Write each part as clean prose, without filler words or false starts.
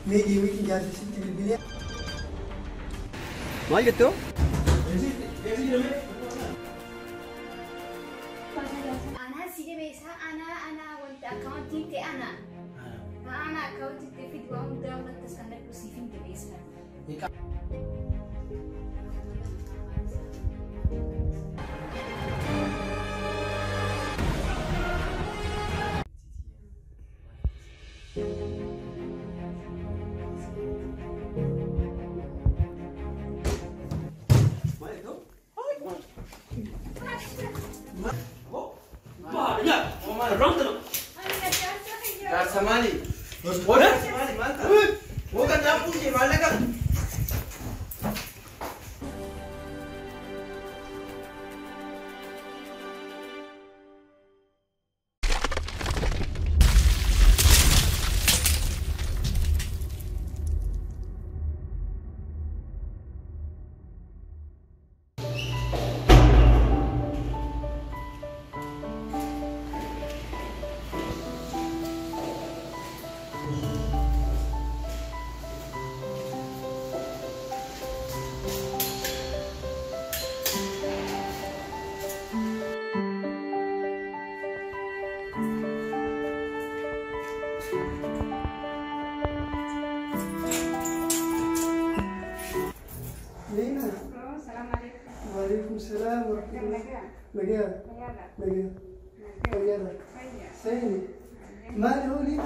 ميدي ميدي جالس ستي بالبلاد ما جبتوا؟ أنا سيدي بيسا أنا وأنت أكاونتي تي أنا أكاونتي تي في دوام دولة تسكنك بسيفين تي بيسا Samali, Samali, mantap. Bukan dapur sih, mana kan? لينا السلام عليكم وعليكم السلام ورحمة الله مجال مجال مجال سيني ما له لينا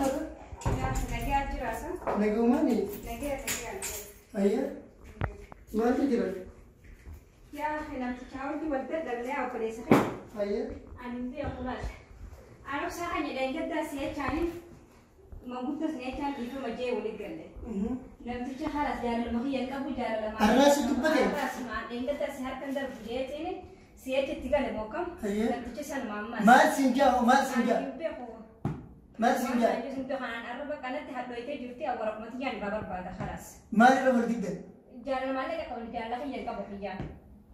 هذا نجوماني أيه ما تجرى يا أخي لم تحاولي ودد اللي أو كليسة أيه أنا بدي أقول أنا بصراحة لين جدا سيأتاني ما قلت سيأتاني في مجيء ولقلة لم تجي خلاص جار المخيّة كابو جار لما الراس تبدي الراس ما لين جدا سيهر كندر بجيتني سيأتي تيجي لموكم لم تجي سن ماما ما سنجا ما سنجا ما سنجا أنا جزء أنا أربع كانت هالويتة جبتي أو رقمتي يعني بابر بعد خلاص ما له ولد جدا جار لما لقى كون جار لقى يلقى بقيان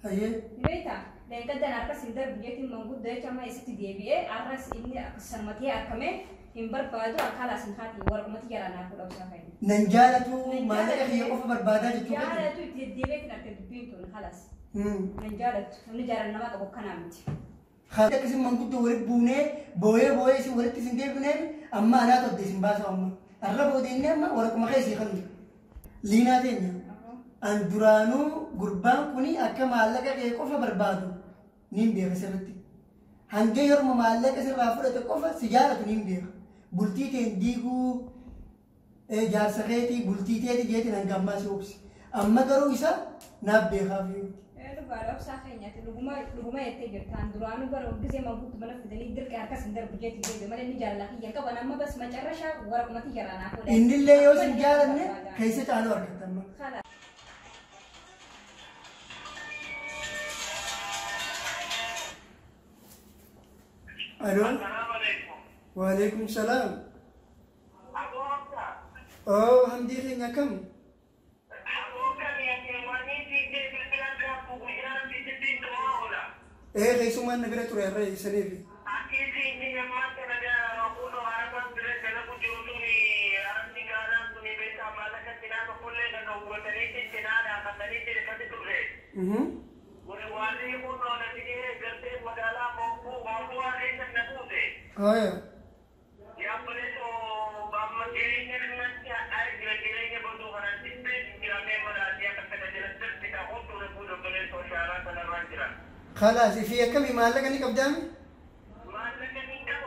أيه ليتا لين جدا أركس سندر بجيتي موجود ده كما يستي ديبيه أركس إني سنمتي أركمه ينبر بعده أكلا سنخاتي ورقمتي جار أنا أقول أوسا فين ننجالته ما له خير يقف بربادة جتوه جارة تو تديبك نكتب بيتون خلاص نجارة نجارة نما كبو كنامتي خالد كسم من كنت ورد بونه بويه سي ورد تسندي بونه أما أنا تودي سنباسه أما الرب وديني أما ورق مخيسي خلني لينا ديني أن درانو قربان كوني أكا معلقة كيكوفا بربادو نيم بيغ سرتي هنجي يرم معلقة سر رافرة تكوفا سيجارة نيم بيغ بلتي تنديغو جار سخيتي بلتي تيتي جيتي ننقاما سوبسي أما قرو إسا ناب بيغا فيو Baru sakitnya tu rumah itu kan duranu baru bisa mampu tu mana fitni dir ke atas sendiri budget itu mana ni jalan lagi yang kapan amma bas macam rasha warak mati jalan aku ini leo sejalan ni kaisa tahu orang kata Halo Waalaikumsalam Oh alhamdulillah kam كيسو ما نقدر تروح الرئيس سنيفي. أكيد إني ما تنادى أقول أنا بس أنا كنت جلوسني أرني كذا كني بيت أمالك تنام كل لنا وتريت تنام أمالي تريت تقولي. ولوالي يقول أنا تيجي جلسة مجالا مو عليه تنقوله. أيه. يا بليتو بام جريني نسيا أي جريني بدو هنا تبي جرامي مراديا كتير جلسة تكاهو تقول بدو بليتو شارع تنا مانجرا. خلاص في كم مالك أني قدامي؟ مالك أني كم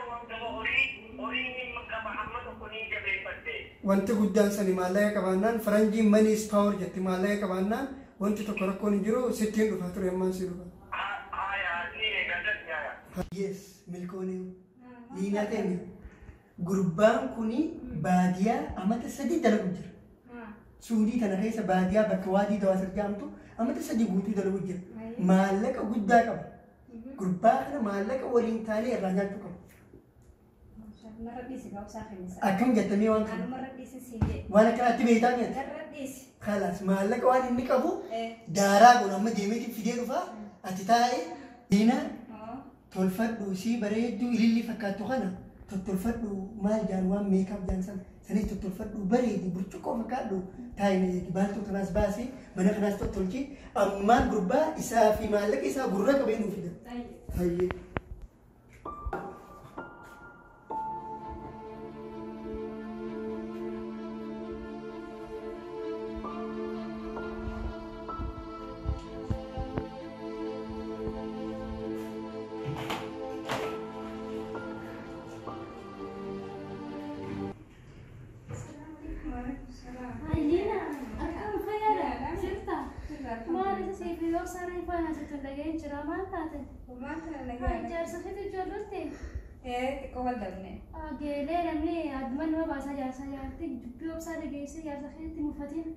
أوري مكة محمد وكوني جبي فتى. وانت قدام سني مالك كمان فرنجي ماني سباور جت مالك كمان وانت تكركون جرو 60 رفع ترى ما سيروا. يا نيجي قدرت يا. Yes ملكوني. لينا تاني. قربان كوني بادية أما تسدي تلقجر. سودي تناقيس بادية بكوادي دواسر جامتو أما تسدي بوتي تلقجر. مالك قدامك. قربان مالك ولين تاني الرجال تكم. أكم جتني وان وانا كنت بيتاني خلاص مالك وان إنك أبو دارا قلنا ما ديمي تفيدي رفا أتتاي دينا تولفت دوسي بريد دو إلي فكاتو خنا tottolfadhu maal jaan waan meekaap jaan sanis tottolfadhu bareedi burcuqqoo fakkaadhu taa'ee baaltuu kanaas baasee mana kanaas tottolchi ammaan gurbaa isaa fi maallaqa isaa gurra qabee nuuf fida. Hayyee. Geelee namni addumaan nama baasaa jaarsaa jaartii dubbii obsaa dhageessee jaarsa keessatti muffatiin.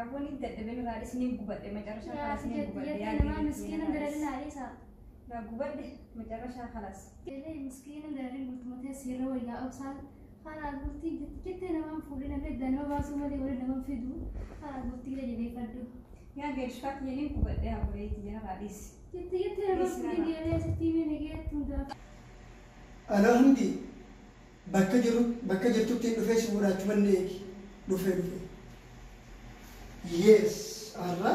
Abboon hin dadhabin irraa isiniin gubadhe macarashaa kalas isiniin gubadhe Yaadii namaa miskiina daraarin haadhiisa. Naa gubadhe macarashaa kalas. Geelee miskiina daraarin bultumatee seera wayyaa obsaa karaa bultii jettee namaan fuudhee namni edda nama baasuu malee waliin nama fidu karaa bultii jabeeffadhu. Yaa geeshfaa kiyyaniin gubadhe hafureetti jira haadhiis. Jettee nama fuudhee geelee asitti miidhee geettu hundaa. Alhamdi bakka jirtutti dhufee si fudhachuu banneeki dhufee. Yes, arra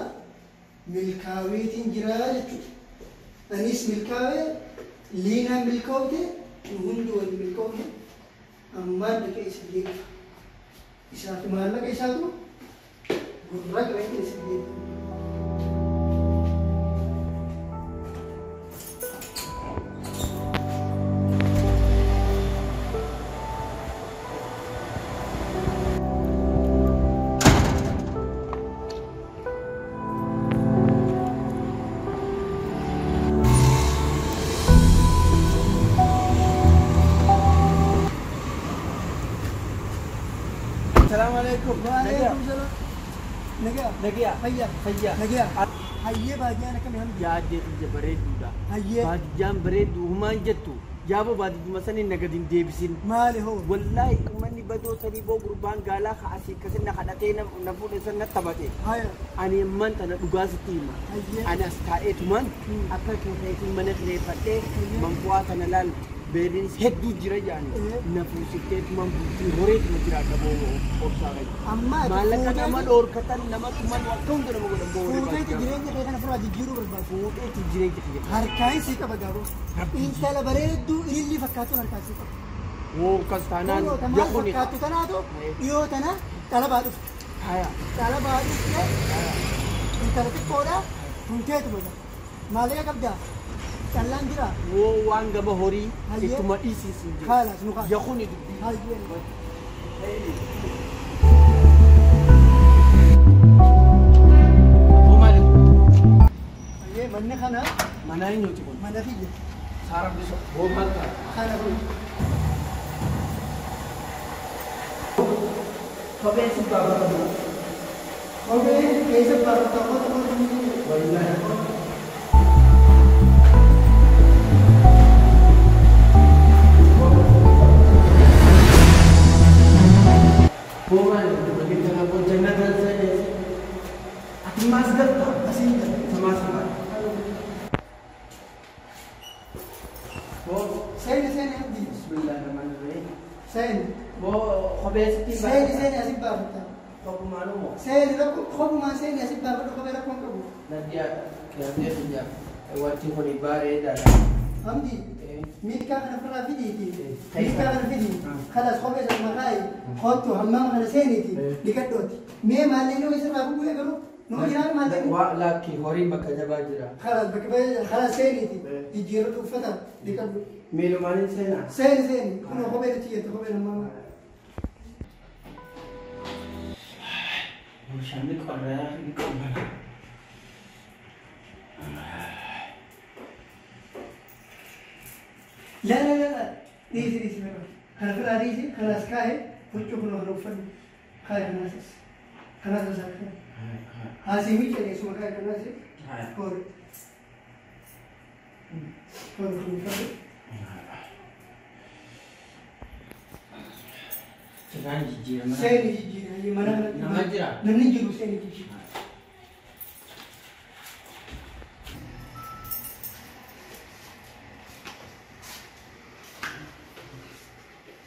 milkaaweetiin jiraa jechuudha. Anis milkaawee liinaa milkoofte hundi wal milkoofte ammaan dhaqee isa geeffa. Isaaf maallaqa isaatu gurra qabee isa geeffa. Assalamualaikum. Waalaikumsalam. Nagaa. Fayyaa. Nagaa. Hayyee baadiyaan akkami hamdi? Yaadde ija bareedduudha. Hayyee. Baadiyyaan bareeddu humaan jettu. Jaabo baadiyyuma saniin nagadin deebisin. Maali hoo? Wallahi manni badoo sanii boo gurbaan gaalaa ka'asii akkasina kadhatee na fuudhe san natti taphate. Haya. Ani amman tana dhugaa sitti hima. Hayyee. Ani as taa'eetumaan akka keessatti mana kireeffadhee mankuwaa kana laal beerinis hedduu jira jaani. Na fuusifteetumaan bultii horeetuma jiraata boo obsaa gaji. Amma maallaqa nama dhoorkatan nama tuman akka hunda nama godhan boo fuuteetti jireenya kee kana furaa jijjiiruu barbaadu. fuudheetti jireenya kiyya. Harkaan si qaba gaaboo. Intala bareedduu ilillii fakkaatuun harkaan si qaba. Woo kas taanaan Maal fakkaattu tanaatu dhiyoo tana qalabaa dhufte. haya Qalabaa dhufte intala xiqqoodha hunteetu boda. Maallaqa qabdaa? Callaan jira? woo waan gama horii Hayyee. ittuma dhiisiisin jiru. Haalas nu kaasa. Yakuni dubbii. Hayyee. Maali Hayyee manni kana mana hin nuti kun mana kiyya. saara biso woo maal ta'a. Kana kun Kopheen si baafatu. kophee keessa barattoota Wallahi. Woo maali bakki kana kun jannatan sanyee. Ati maas gatta. asiin jira. Samaas maali. Woo Seeni abdii. bismillahirrahmanirrahim. Seeni. Woo kopheen sitti Seeni asii baafata. Kophumaan moo. Seeni kophumaan seeni asii baafatu kophee rakkoon qabu. Nadia kiamdia saja waktu kau ibarat dah. Hamdi. Miidhaa kana ofirraa fidiiti. Miidhaa kana fidi. Kanas kophee sana maqaayi. Kottu hammaama kana seeniiti. Dhiqadhooti. Mee maallee nama isirraa bu'ee garuu nama jiraan maallee. Wah laki horim bakal jabah jira. Kanas bakka baay'ee kanas seeniiti. Jijjiiratu uffata dhiqadhu. Minuman ini saya nak. Seeni. Kunoo kophee nuti jettu kophee hammaama. Macam ni kau raya ni kau mana? La. Diisi bara. Kana firaa diisi kanas kaa'e huccuu kunoo kana uffannu. Kaa'e kanasas. Kanas asaa kana. Haasii miiccalee suma kaa'e kanas. Hoori. Hoori kun uffatu. Sekarang jijik mana? Seeni jijjiiranii mana Nama jira? namni jiru seeni jijjiira.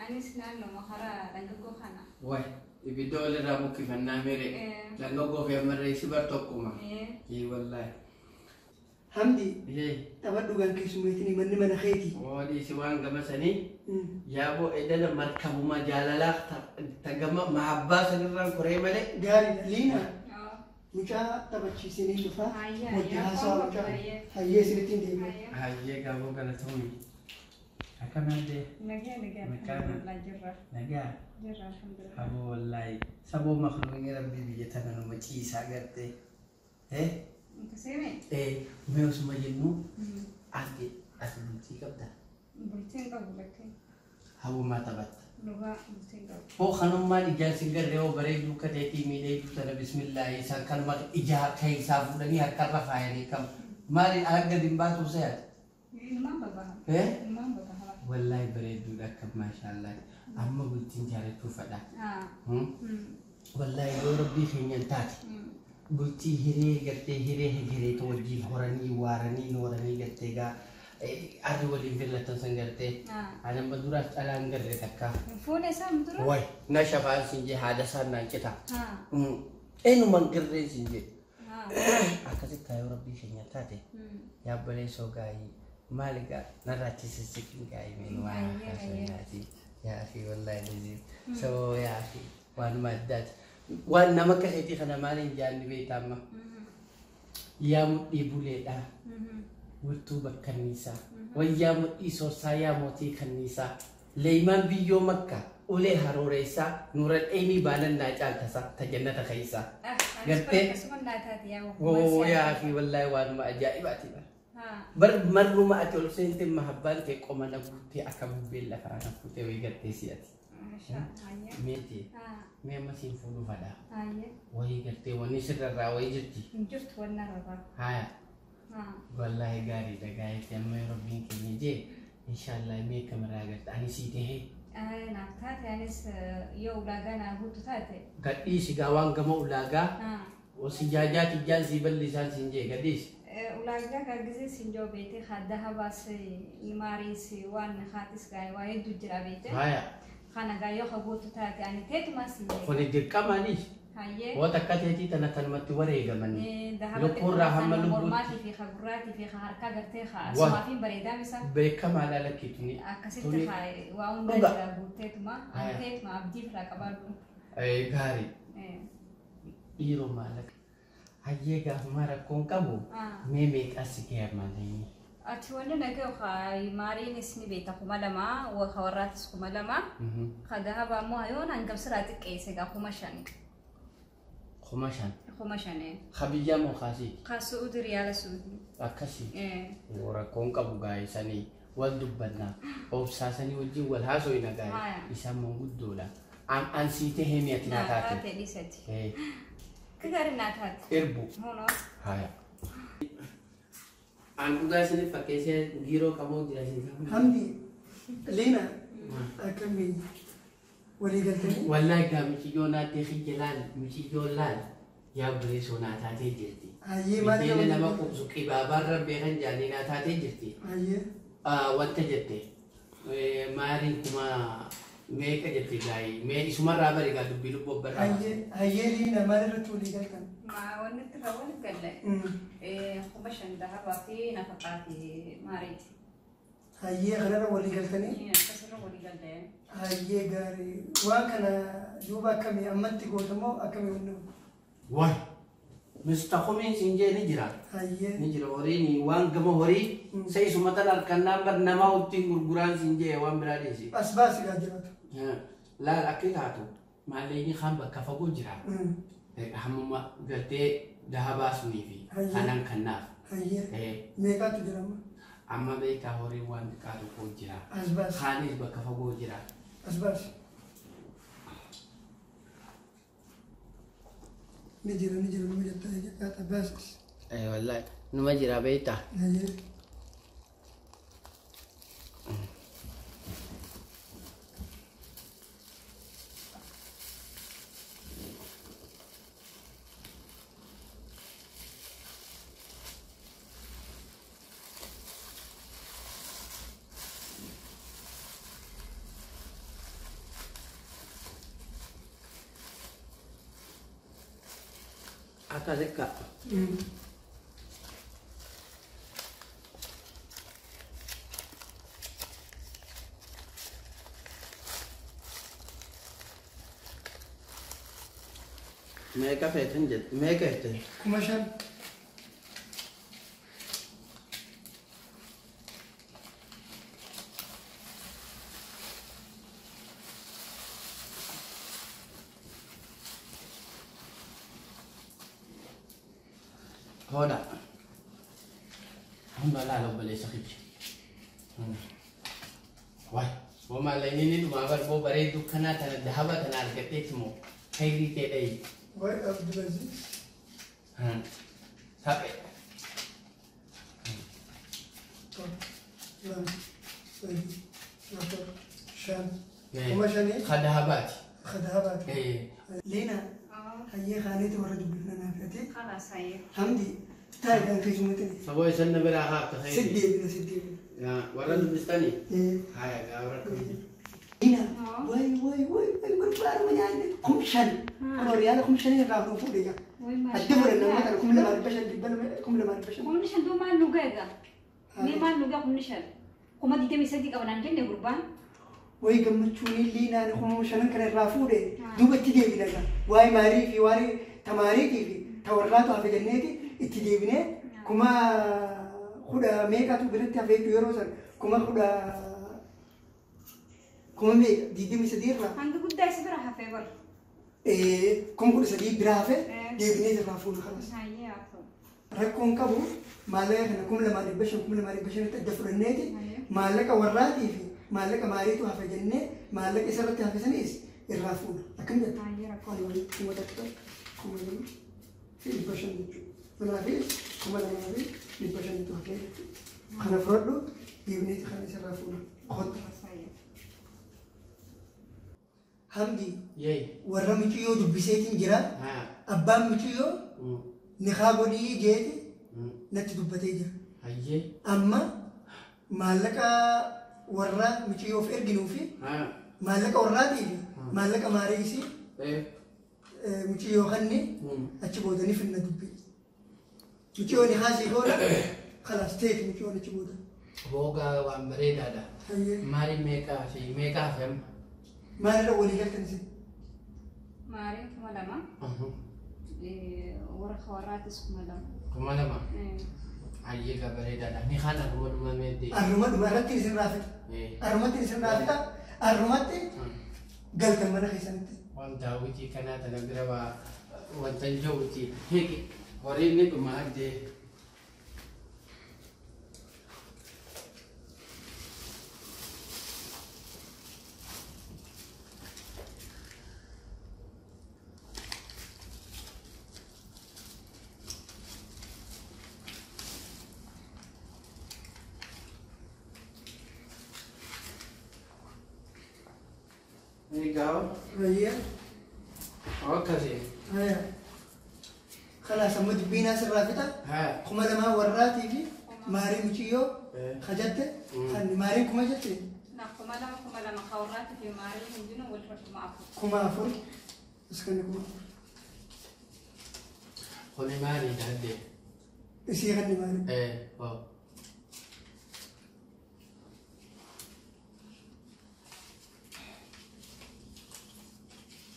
Anis naannoo makaraa dhangagoo kana. Wai, ibidoo walirraa buqqifannaa mere. Dhangagoo fi ammarree si bar tokkuma. Wallahi. Hamdi Yee. taphadhu gaan keessummeetini manni mana keeti. Oodii si waan gama sanii. Yaaboo edana markabuma jaalalaa tagama mahabbaa sanirraan koree malee. Gaariidha liina mucaa taphachiisinii dhufa wajji haasaa mucaa hayyee isinitti hin deebi'e. Hayyee gamoo kana ta'uun. Akkanadde. Nagaa alhamdulillah jirra. Nagaa. Jirra alhamdulillah. Aboo wallahi saboo makluuqni rabbii biyya tana nama ciisaa gartee. Kaseme? Mee osuma jennu ati bultii qabda. Bultiin qabu bakkee. Habumaa taphatta. Dhugaa bultiin qabu. Hoo kanummaan ijaarsi garree hoo bareedduu kateetii miidhagduu tana bismillaahi isaan kanuma ijaa keessaa fuudhanii harkarra faayanii qabu. Maali akka dimbaatu se'ata? Ilmaan babaha. Ilmaan babaha. Wallahi bareedduudha akka maashaallah. Amma bultiin jaalachuu fadha. Wallahi yoo rabbii keenyan taate. Bultii hiree gartee hiree to wajjin horanii waaranii nooranii gartee gaa arri waliin fillatan san gartee ana maduraaf dhalaan garree takka. Fuula isaa madura? Wai na shafaan sinjee haada isaan naan cita. Eenyumaan garree sinjee. Akkasitti yoo rabbii keenya taate yaabbalee soo gaayii maali gaa narraatti sissiqiin gaayii meen waan akkasumatti yaa fi wallahi lezii soo yaa fi waan maddaati. Waan nama akkasiitii kana maaliin jaanni beekama yaa mudhii buleedha wurtuu bakkanniisaa wayyaa mudhii soorsaa yaa mootii kanniisaa leeymaan biyyoo makka ulee harooreessaa nuuran eenii baanannaa caaltasaa tajannata keessaa gartee oo yaa fi wallahi waanuma ajaa'ibaati bar marruma ati ol seente mahabbaan kee qomana guuttee akka bubbeen lafaa nafuutee way gartee si'ati. Meeti. Mee amma siin fuudhu fadha. Wayii gartee wanni sirrarraa wayii jirti. Jirtu wanna rabaa. Haya. Wallahi gaariidha gaa'eetti amma rabbiin keenya jee inshaallah mee kamaraa garta ani sii tahee. Naaf taate anis yoo ulaagaa naa guutu taate. Gadhiisi gaa waan gama ulaagaa. Osi jaajaa tijjaan sii bal'isaan siin jee gadhiisi. Ulaagaa gaggizee siin joo beete hadda habaas maariis waan haatis gaa'e waa hedduu jira beete. Haya. Kana gaayoo haguutu taate ani teetuma siin jee. Kuni dirqamaanis. Hayyee. Wata akka teetii tana tanumatti wareegamanii. Lukkuurraa hamma lubbuutti. Mormaatii fi hagurraatii fi harkaa gartee asumaa fi bareedaa misa. Beekamaa laalakkiituni. Akkasitti waa hunda jira guuteetuma. Teetuma abdii firaa qabaadhu. Gaarii. Dhiiroo maallaqa. Hayyee gaafuma rakkoon qabu. Mee meeqas gahee malee. Ati wanni nagee maariinis ni beekta 2,000 warraatis 2,000. Kadahaba ammoo yoon hangam siraa xiqqeesse gaa 5,000. 5,000. 5,000. Habiyyaa moo kaasii? Kaasuudi riyaala suudi. Akkasii. Rakkoon qabu gaa'isanii wal dubbannaa. Obsaasanii wajjin wal haasofna gaa'e. Isaan manguddoodha. An sii tahee mi'ati naa taate. Naa taate dhisati. Kagaari naa taate. Erbu. Hono. Haya. An dhugaa isiniif fakkeessee giiroo qamoo jira isin. Hamdi liina akkamii walii galtanii. Wallahi gaa michiyyoo naattee xiyya laal michiyyoo laal yaa bireesoo naa taatee jirti. Hayyee maal jedhamu? Nama qubsu qibaabaarra beekan jaanii naa taatee jirti. Hayyee. Wanta jette maaliin kuma meeqa jette gaa'ii mee isumarraa bari gaa dubbii lubboo barraa. Hayyee liina maal irratti walii galtan? Wanni itti rawwan galle. 5,000 dahabaa fi nafaqaa fi maariiti. Hayyee kanarra walii galtanii? Akkasirra walii galle. Hayyee gaarii. Waan kana duuba akkamii ammatti gootamoo akkamii wanni? Waay. Mr. Kumin sinjee ni jira. Hayyee. Ni jira horiin waan gama horii sai sumatan harkannaan bar namaa uttiin gurguraan sinjee waan biraa dhiisi. As baasi gaa jiraatu. Laal akka taatu maalleeyni kan bakka fagoo jira. Hammuma galtee dahabaa sunii fi kanan kannaaf. Hayyee. Meeqaatu jirama? Amma beekaa horii waan xiqqaatu koo jira. As baasi. Kaanis bakka fagoo jira. As baasi. Ni jira numa jettaa baasi. Wallahi numa jira beektaa. Hayyee. Akasika. Mega fetin jet. Mega fetin. Kumashan. Hoda. Hamba la lo bale sakit. Wah, wo malai ni duma bar bo bare dukkana tan dhaba tan argate mo. Khairi te dai. Why Abdulaziz? Sabe. Lam. Sadi. Nafar. Shan. Kumashan eh? Khadahabat. Khadahabat. Lena. اه هي خانته ورد بلنا نافته. خلاص هي حمدي. تاي كان في جمتني. Sabo isan na bera ha ta khairi. سدي. Ya, waran bistani. إيه. Haya ga waran ko. هنا واي بربار من يعني خمشان أنا ريال خمشان يراقبون فوقيا وين ما الدبر إنه مثلا كم لما البشر بالبلد كم لما البشر قوم نشهد ما نوجا مي ما نوجا قوم نشهد قوم دي تمي صدق أو نانجن قربان واي كم تشوني لي نان خمشان كنا رافوده دوب تدي بينا واي ماري في واري تماري في تورلاتو في جنتي تدي بينا كما خدا ميكا تو بنت في يوروسر كما خدا كم ميك ديدي مسدير لا عندك قد دايس براها فيبر كم كل سديد برافة ديبني ترافون خلاص هاي عفوا ركون كابو مالك أنا كم لما ربشة كم لما ربشة تدفر النادي مالك وراتي في مالك ماريتو هفا جنة مالك إسرت هفا سنيس الرافون أكمل هاي عفوا قالوا كم تكتب كم لما في البشر نجوا ولا في كم لما في البشر نجوا هكذا خنا فرادو ديبني تخلي الرافون خد حمدي Yay. warra miciyoo dubbiseetiin jira Ha. abbaan miciyoo niqaa godhii geeti natti dubbatee jira Hayye. amma maallaqa warra miciyoof erginuufi Ha. maallaqa warraatii fi maallaqa maariisii miciyoo kanni achi boodanii finna dubbii miciyoo niqaasii booda khalaas teeti miciyoo achi booda Boga waan bareedaadha. hayyee Maali meeqaa fi amma? maalirra walii galtan isin مارين كما لما ورخ وراتس كما لما Kuma lama. Hayye ga bareedaadha. Ni kana kuma dhuma meedde. arruma dhuma irratti isin raafita arrumatti isin raafita arrumatti galtan mana keessanitti Waan daawwitii kanaa tana bira waa wanta jawwiti. Hiiki horiin ni dhuma addee. Ikaw? hayyee Akkasii. خلاص أمد بينا سرافتا Ha. كم لما وراتي في ماري مشيو خجت خن ماري كم جت لا كما لما خورات في مارين هندنا والفرق معكم كم أفر بس كنا كم Kuni maali addee? يصير خن ماري Oo.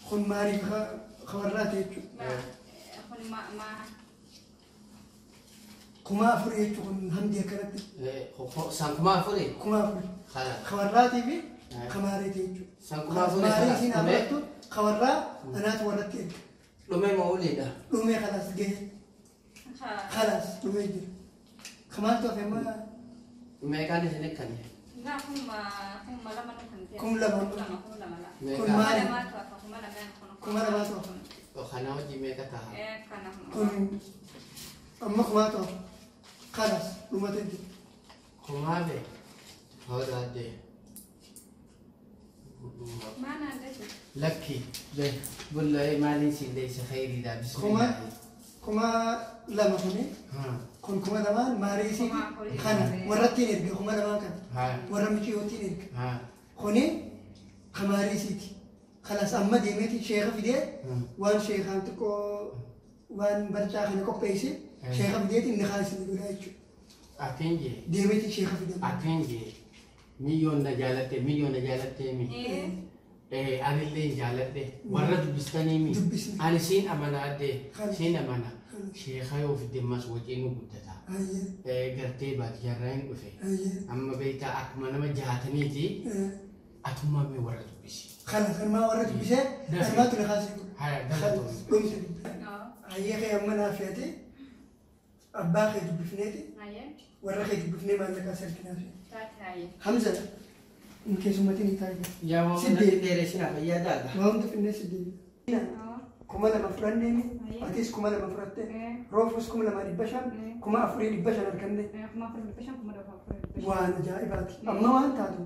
خن ماري خوراتي لا أخون ما كم أفر يجو خن هم دي كرت Sankumaa furii? كم أفر Kala. خوراتي في خماري تيجو Sankumaa furii ماري kala. سين Dhumee? أمرتو خورا أنا تورطي Dhumee moo uliidha? لومي خلاص جه خلاص لومي جه خمار تو فيما Meeqaan isin akkani? لا هم لما نكون كم لما هم لما لا كم Meeqaa? ماري ما توقف هم لما كم لما تو Kana hojii meeqa ta'a? كان هم كم أما كم تو خلاص لومي تيجو Kumaa be? Hooda addee. ما أنا عندي Lakki. Bullaa'ee maaliin siin deessa khayriidha bismillah. كما لما هني كن كما لما ماريسي خنا ورتين إرجع كما لما كان Ha. ورمشي وتين إرجع Ha. هني خماريسي خلاص أما ديمتي شيخ في ده وان شيخ أنتكو وان برجع خلينا كوبيسي شيخ بديت إني خايس نقول هايشو أتنجي ديمتي شيخ بديت أتنجي مليون نجالته مي أنا اللي نجالته ورد بستاني مي أنا سين أمانة أدي سين أمانة شيخ يوف الدماس وجينو بدتا قرتي بات جرين وفي أما بيتا أكمل ما جهاتني دي أتوما مي ورد بسي خلاص ما ورد بسي ما تقول خاص خلاص قوم سيد هي خي أمنا فيتي أباخي بفنيتي ورخي بفني ما لك أسر كنافي حمزة إن كيس متين تاجي يا ماما ندير شنا يا دادا ما هم تفني سيدي كم لما فرنني أتيس كم لما فرت روفوس كم لما ربشان كم أفري ربشان الكندي وانا جايبات أما وان تادو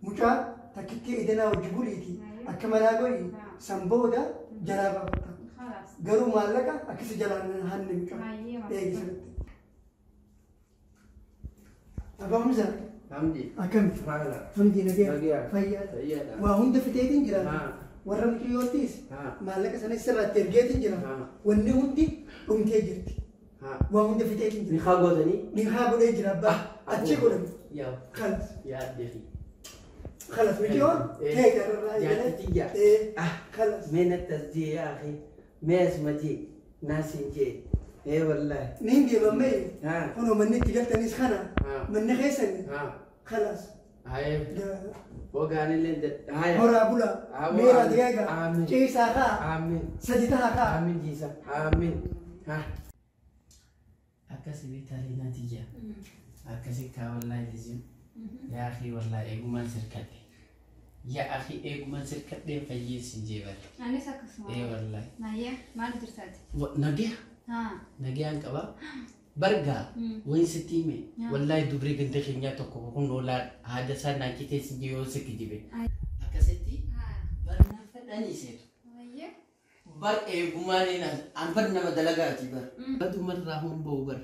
مجا تكتي إدنا وجبوليتي أكمل أقولي سامبودا جلابا بتا قالوا مالك أكيس جلان هنمك إيه سبت أبا حمزة حمدي أكمل حمدي نجيا فيا وهم دفتيتين جرا ورم كيوتيس مالك سنة سر ترجيتين جرا وني هندي تجرتي وهم دفتيتين جرا نخابو جرا با أتشكرم يا خلاص يا ديري خلاص مليون هيك يا تيجا خلاص من التصديق يا أخي ما اسمتي ناس إنجي إيه والله نيجي مامي أنا من نتيجة تنيس خنا من نخيسني خلاص هاي وقال لي هاي هورا بولا ميرا دياغا آمين جيسا خا آمين سجدها خا آمين جيسا آمين ها أكاسي بيتالي نتيجة أكاسي كا والله لازم يا أخي والله إيجومان سركتي يا أخي إيجومان سركتي فيجي سنجيبر أنا ساكسما إيه والله نايا ما ندرسات نجيح نجيح أنك برجع وين ستيمي والله دبري كنت خنيا تكو كون ولا هذا سر ناكي تسجيو سكيدبي أكاسيتي برنا فداني سير بر إيجومانينا أنا برنا مدلعاتي بر بدو مرة هم بوبر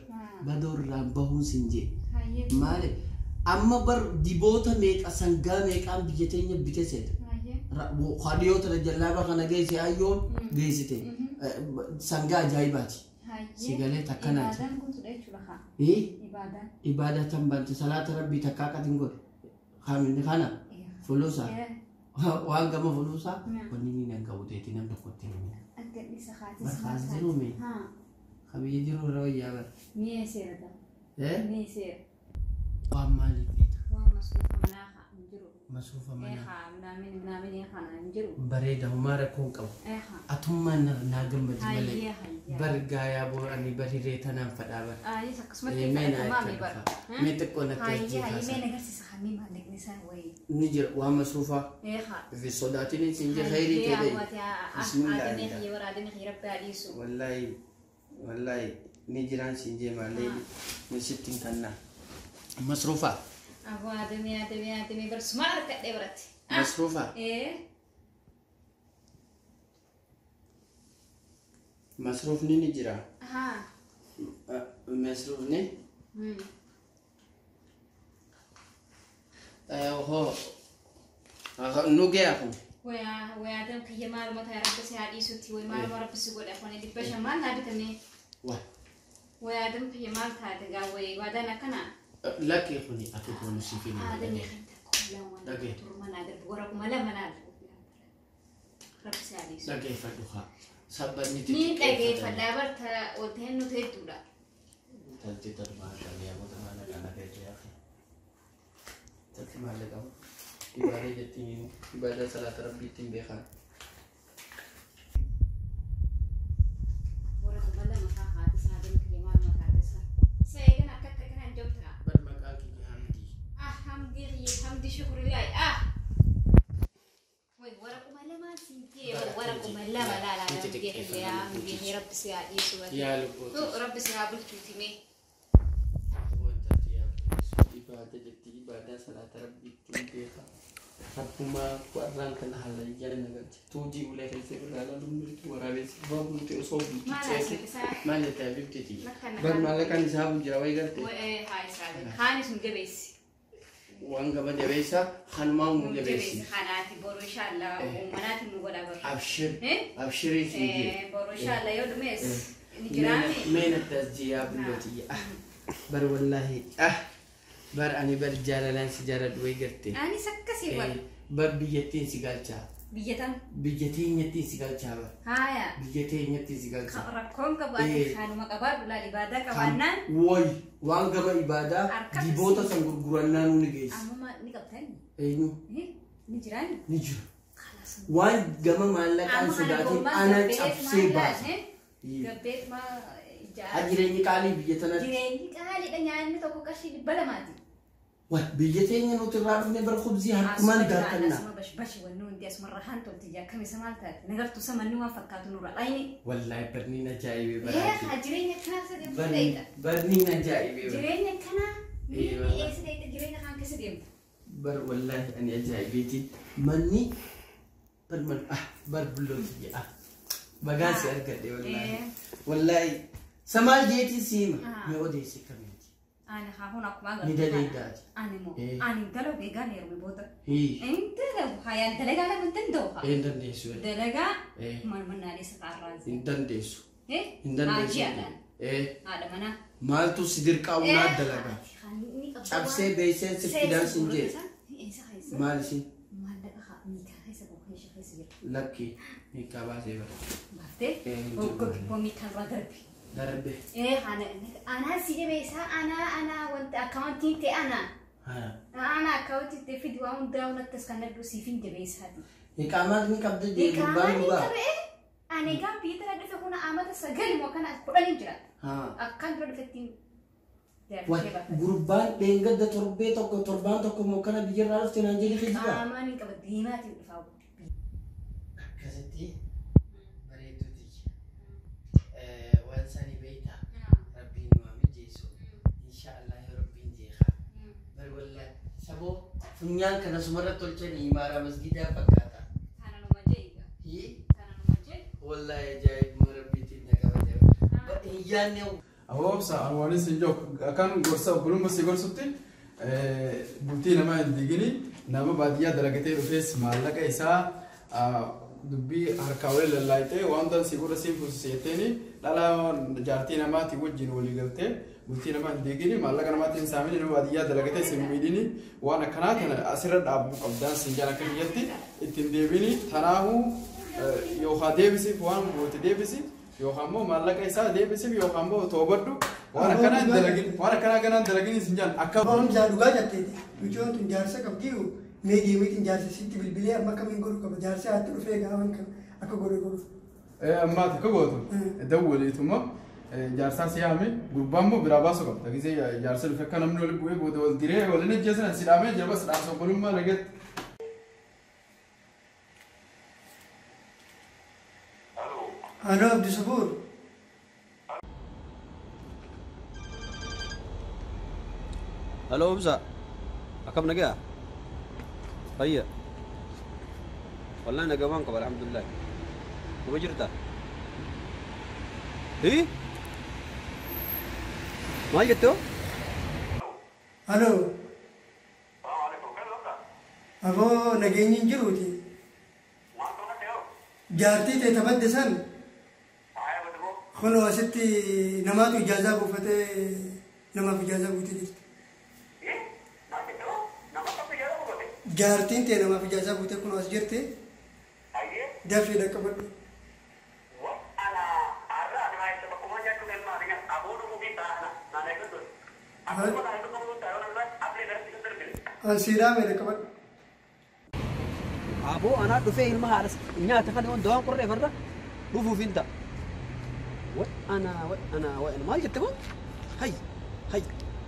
بدور رام بهون سنجي مالك أما بر ديبوتا ميك أسنجا ميك أم بيجتيني بيتسد خديو ترى جلابا خنا جيسي أيوم جيسيتي سنجا جايباتي سيجالي تكنات إيه إبادة تنبنت صلاة ربي تكاكا تنقول خامل خانا فلوسا وانغا ما فلوسا ونيني نغاوديتي نم تكوتيني أكيد سخاتي خازنو مي خبي يجرو رويا بر مية سيرة إيه مية سيرة وامالي بيتا ومصروفة مناخا نجرو مصروفة مناخا منامين يخانا نجرو بريدة ومارا كونكو أتوما ناقم مجملي برقا يا بو أني بريريتا نام فدابر سكسمت مامي بر ميتكونا تجي خاصة مين نقصي سخامي ما نقنسا وي نجر ومصروفة في صداتي سنجي خيري كده بسم الله آدمي ورا آدمي خير ربي عليسو والله نجران سنجي مالي نسيتين كنا مصروفة أبو آدمي برسمار كده برات مصروفة مصروف نجرا مصروف هو نوجي أخو ويا آدم كي مال ما تعرف بس عليسو تي ويا مال بس يقول أخواني دي بس ما نادي تاني ويا آدم كي مال تعرف جاوي وادنا كنا لك يا أخواني أكيد ونسيفين آدم يخنت كلهم ما نادر بقولكم ما نادر رب سعيد لك يفتحها سبني مين تجي فدابر تا وتهنو تهدولا تلتي ترمى على يا متمانة أنا كذا يا أخي تلتي ما لك أو إبادة جتين إبادة صلاة ربي تين بخان ورك بلا ما خاطر سادم كلمات ما خاطر سيجنا كتكنا جوتها برمكاك يا حمدي شكر لله ورقم لا ما سنتي ورقم لا يا رب سيادي سوى يا رب سيابل توتيمي إبادة جتي إبادة صلاة ربي تنبيها حكما قرآن كنا حلا يجرنا قد توجي ولا كيسير على لمن ورابس بابون تأصوب ما نتابع تيجي برمالا كان سام جراوي قد هاي سالم خانس مجبس وانغا ما جبيسا خنما مجبسي خاناتي بورو إن شاء الله ومناتي مقولا بر أبشري سيدي بورو إن شاء الله يوم مس مين التسجيل بلوتي بر والله بر أنا بر جالان سجارة دويجرتي أنا سكسي بر بر بيجتين سجالشا بيجتين يتين سجالشا هايا بيجتين يتين سجالشا ركون كبار خانو مكبار ولا إبادة كوانا وای وان گما عبادة دیبوتا سنگر گرانا نونجیس أما نكبتني اینو نجراني نجوا وان گما مالك أن سداتي أنا أفسي باس كبيت ما أجريني كالي بيجتنا جريني كالي كنيان تoko كشي بلماتي واه بيجتين نوتراب نبر خبزي هكمان داركنا اسمه بش ونون دي اسمه رهان تولتي كم سمالتا نقدر تسمى نوا فكاتو نورا عيني والله برنينا جايبي إيه جريني كنا سديم برنينا جايبي جريني كنا إيه إيه سديت جريني كان كسديم بر والله أنا جايبيتي مني برمن بر بلوتي بغاسي أركض والله والله سمال جيتي سيما يودي سكمي أنا هون أقوى ندلي داج أنا مو أنا دلو بيجان يروي بودا هي أنت لو هاي دلقة أنا من تندوها إندن ديسو دلقة من نادي سكارز إندن ديسو إيه إندن ديسو أجيانا هذا منا مال تو سيدر كاونا دلقة أب سي بيسة سكيدان سنجي مال سي مال دقة ميكا هاي سبوك هاي شخص سير لكي ميكا باسي بر بارتي وميكا رادربي دربي إيه أنا سيجي بيسا أنا وانت أكاونتي تي أنا أكاونتي تي في دوام داون التسكان الروسي فين تبيس هذه إقامات ميكا بدي دي إقامات أنا كان بيتر أدري هنا أمانة سجل ما كان كلنا نجرا أكان ترى فتين غربان بينقد تربية تك تربان تك مكان بيجر عارف تنانجلي خديجة أماني كبديمات يدفعوا كذتي بريدو دي وانساني بيتا ربي نوامي جيسو إن شاء الله ربي نجيخا بل والله سبو فنيان كنا سمرة تلچني إمارة مسجد أبكاتا أنا نمجيء هي أنا نمجيء والله جاي مربي تيجي كذا يعني أهو بسا أرواني سنجوك كان غرسة وكلهم بس يغرسوتي بولتي نما يديجني نما بعديها درجتي رفيس مالك إيسا دبي هركاول للايتي واندا سيغورا سيفو سيتيني لا جارتي نما تيوجين ولي قلتي بولتي نما يديجني مالك نما تنسامي نما بعديها درجتي سميديني وانا كنات أنا أسرد أبو قبضان سنجانا كنيتي اتنديبيني تناهو يوخا ديبسي فوان بوتي ديبسي يوخامو مالك إيسا ديبسي يوخامو توبردو وانا كنا دلقين سنجان أكبرهم زادوغا جاتي بيجون تنجارسا كبديو ميجي ميتين جارسا سيتي بالبلي أما كمين قولوا كبا جارسا هاتلو فيها قاوان كم أكا قولوا أما تكوغوتو دولي ثم جارسا سيامي قربامو براباسو كم تكيزي جارسا لفكا نمنو لبوه بودول ديري ولن جيسنا سلامي جربس راسو قلوما لقيت ألو عبد الصبور Halo Hamza, akam naga? Iya. Wallahi naga bang kabar alhamdulillah. Apa cerita? Mal gitu? Halo. Abo nagingin jiruti. Jaarti te tabaddesan. Kholo asitti namatu ijaza bufate nama ijaza buti. Jaartiin tee namaaf ijaazaa buutee kun as jirti. Dafee dhaqqabadhu. An siidaa mee dhaqqabadhu. Abo anak dhufee ilma haadha nyaata kana waan dawaan qorree farda dhufuuf hin ta'a. Maal jette kun?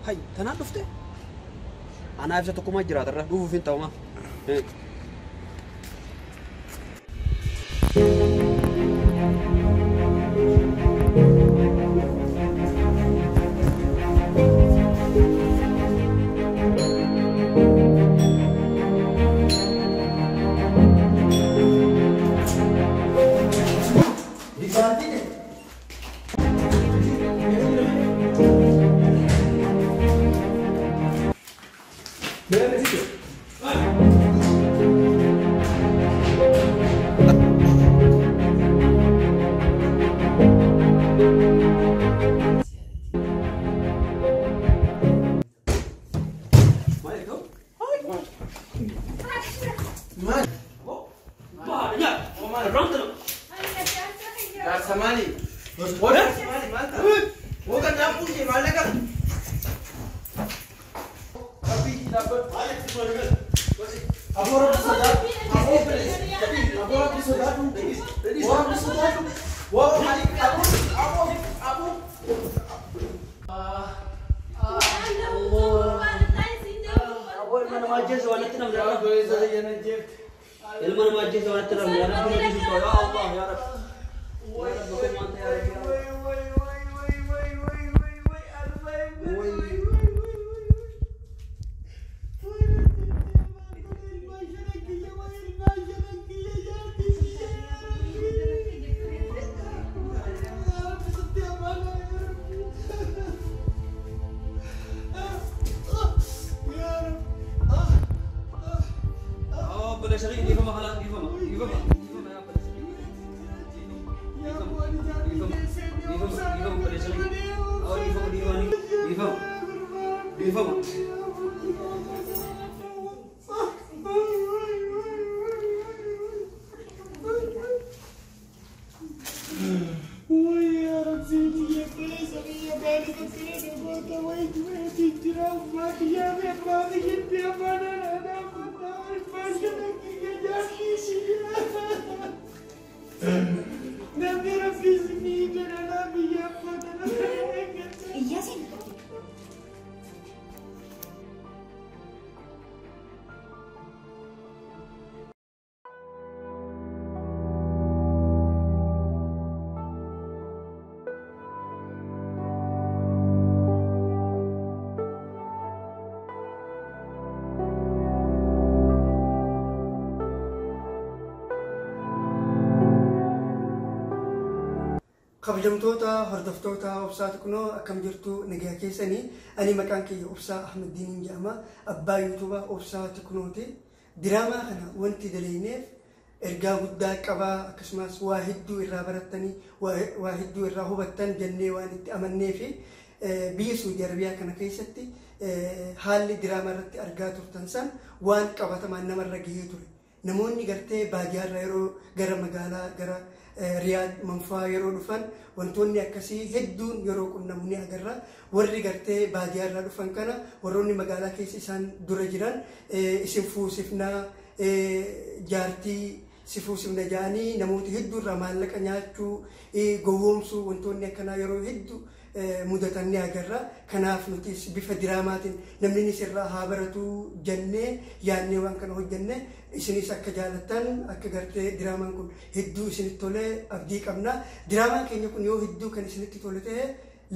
Hay tanaan dhufte? Anak bisa tukuma jiraat irra dhufuuf hin ta'u ma. Berapa sih? نم يا رب علم ما جيت وأنت نم يا رب يا الله يا رب بكم أنت يا رب بلا شغيل يفهم خلاص يفهم يا بلا يفهم بلا شغيل أو يفهم ديواني يفهم ويا ربي يا كيسة يا بالي كثير بوك ويد ويد تراف ما يا ما جبت يا بنا أنا فاشلك يا جاكيشي نبي ربي زميل أنا بيا بنا يا سيدي kabajamtoota hordoftoota obsaa Tiknoo akkam jirtu nagaa keessanii ani maqaan kiyya obsaa Ahmed Diin jedhama abbaa yuutuuba obsaa Tiknooti diraamaa kana wanti daleeneef ergaa guddaa qabaa akkasumas waa hedduu irraa barattanii waa hedduu irraa hubattan jennee waan itti amannee fi biyya Saudi Arabiyaa kana keessatti haalli diraamaa irratti argaa turtan san waan qabatamaan namarra gahee ture namoonni gartee baadiyyaarraa yeroo gara magaalaa gara Riyad manfaa yeroo dhufan wantoonni akkasii hedduun yeroo qunnamni agarra warri gartee baadiyyaarraa dhufan kana warroonni magaalaa keessa isaan dura jiran isin fuusifnaa jaartii si fuusifna jaanii namoota hedduurraa maallaqa nyaachuu gowwoomsuu wantoonni akkanaa yeroo hedduu mudatanii agarra kanaaf nuti bifa diraamaatiin namni sirraa haa baratu jennee yaadnee waan kana hojjenne isinis akka jaalattan akka gartee diraamaan kun hedduu isinitti tolee abdii qabna diraamaan keenya kun yoo hedduu kan isinitti tole ta'e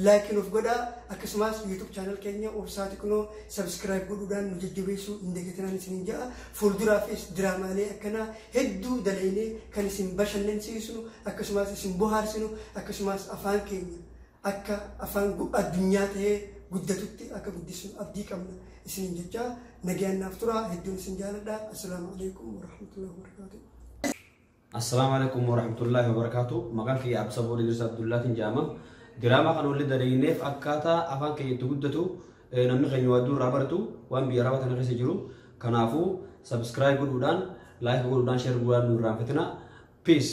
laakiin of godhaa akkasumas YouTube channel keenya obsaa Tiknoo subscribe godhuudhaan nu jajjabeessuu hin dagatinaan isiniin ja'a fuulduraafis diraamaalee akkanaa hedduu daleenee kan isin bashannansiisnu akkasumas isin bohaarsinu akkasumas afaan keenya akka afaan addunyaa ta'ee guddatutti akka guddisnu abdii qabna isiniin jecha nagaan naaf tura hedduun isin jaaladha assalaamu alaykum warahmatullahi wabarakatuh السلام عليكم ورحمة الله وبركاته مكان كي أبصر بولي درس عبد الله تنجامة دراما كانوا اللي دارينه في أكاتا أفان كي تقدتو نمني خيني ودو رابرتو وان بيرابط أنا كسي جرو كنافو سبسكرايب قدودان لايك قدودان شير قدودان نوران فتنا بيس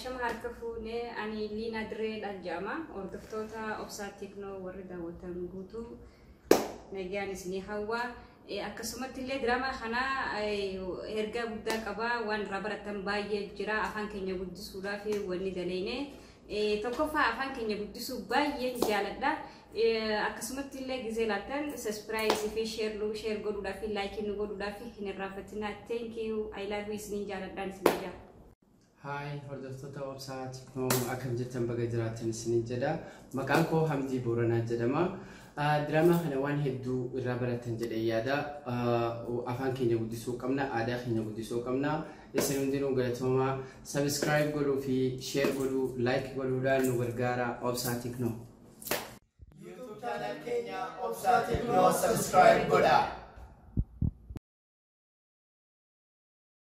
شم هالكفوني أني لينا دريل الجامعة وردفتوتا أبصار تكنو وردا وتنقوتو نجاني سني هوا akkasumatti illee diraamaa kana ergaa guddaa qaba waan rabaratan baay'ee jira afaan keenya guddisuudhaaf wanni daleene tokkoffaa afaan keenya guddisuu baay'ee jaaladha akkasumatti illee gizee laatan subscribe fi share godhuudhaaf like godhuudhaaf hin irraanfatinaa thank you I love you isiniin jaaladhaan isin jaa Hi, hordoftoota obsaa Tiknoo akkam jirtan baga jiraatan isiniin jedha maqaan koo Hamdii Booranaa jedhama diraamaa kana waan hedduu irraa baratan jedhee yaada afaan keenya guddisuu qabna aadaa keenya guddisuu qabna isin hundinuu galatooma subscribe godhuu fi share godhuu like godhuudhaan nu gargaara obsaa Tiknoo YouTube channel keenya obsaa Tiknoo subscribe godhaa